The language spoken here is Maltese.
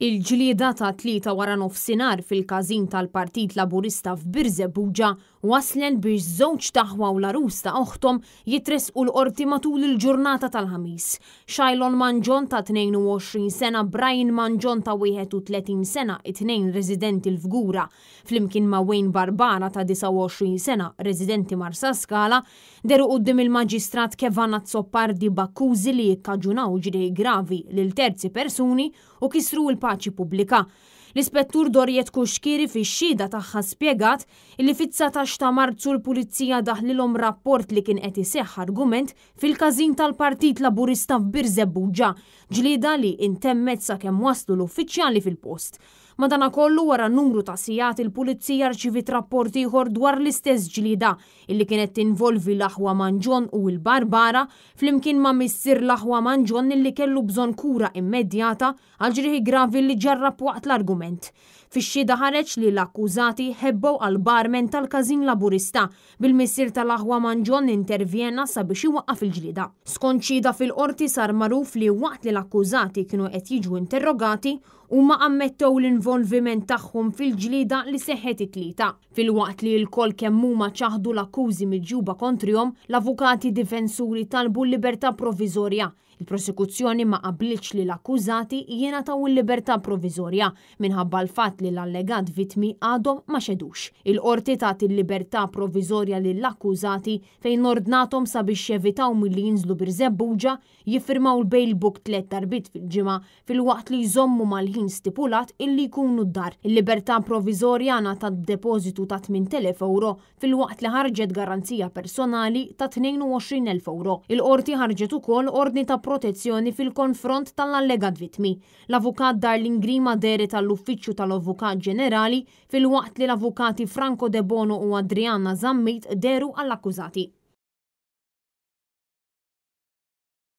Il-ġlieda ta' 3 wara nofsinhar fil-każin tal-Partit Laburista f'Biżebbuġa waslen biex żewġ taħwa u l-arus ta' oħthom jitresqu l-qorti matul il-ġurnata tal-ħamis. Shailon Manjon ta' 22 sena, Brian Manjon ta' 31 sena, it-tnejn residenti l-Fgura, flimkien ma' Wayne Barbara ta' 29 sena, residenti Marsa Scala, deru quddiem il-Maġistrat Kevan Azzopardi b'akkużi li jikkaġunaw ġriej gravi lil terzi persuni u kisru l-paċi pubblika. L-Ispettur Dorjet Kuxkiri fix-xhieda tagħha spjegat li fit-19 ta' Marzu l-Pulizija daħlilhom rapport li kien qed iseħħ argument fil-każin tal-Partit Laburista f'Biżebbuġa, ġlieda li intemmet sakemm waslu l-uffiċjali fil-post. Madankollu wara numru ta' sigħat il-Pulizija rċivit rapport ieħor dwar l-istess ġlieda illi kienet tinvolvi l-aħwa Manjon u l-Barbara flimkien ma' missier l-aħwa Manjon illi kellu bżonn kura immedjata għal ġrieħi gravi li ġarrab waqt l-argument. Fix-xhieda ħareġ li l-akkużati ħebbew għall-barmen tal-każin Laburista bil-missier tal-aħwa Manjon intervjena sabiex iwaqqaf il-ġlieda. Skont xhieda fil-qorti sar magħruf li waqt li l-akkużati kienu qed jiġu interrogati huma ammettew l-involviment tagħhom fil-ġlieda li seħħet it-tlieta. Filwaqt li l-koll kemm huma ċaħdu l-akkużi miġjuba kontrihom, l-avukati difensuri talbu l-libertà provviżorja. Il-prosekuzzjoni ma qablitx li l-akkużati jingħataw il-libertà provviżorja minħabba l-fatt li l-allegat vittmi għadhom ma xedux. Il-qorti tagħti l-libertà provviżorja lill-akkużati fejn ordnathom sabiex jevitaw milli jinżlu Biżebbuġa jiffirmaw l-bail book 3 darbit fil-ġimgħa filwaqt li jżommu mal-ħin stipulat illi jkunu d-dar. Il-libertà provviżorja ngħatat b'depożitu ta' 8,000 euro filwaqt li ħarġet garanzija personali ta' 22,000 euro. Il-qorti ħarġet ukoll ordni ta' protezzjoni fil-konfront tal-allegat vittmi. L-avukat Darling Grima deri tal-Uffiċċju tal-Avukat Ġenerali filwaqt li l-avukati Franco De Bono u Adriana Zammit deru għall-akkużati.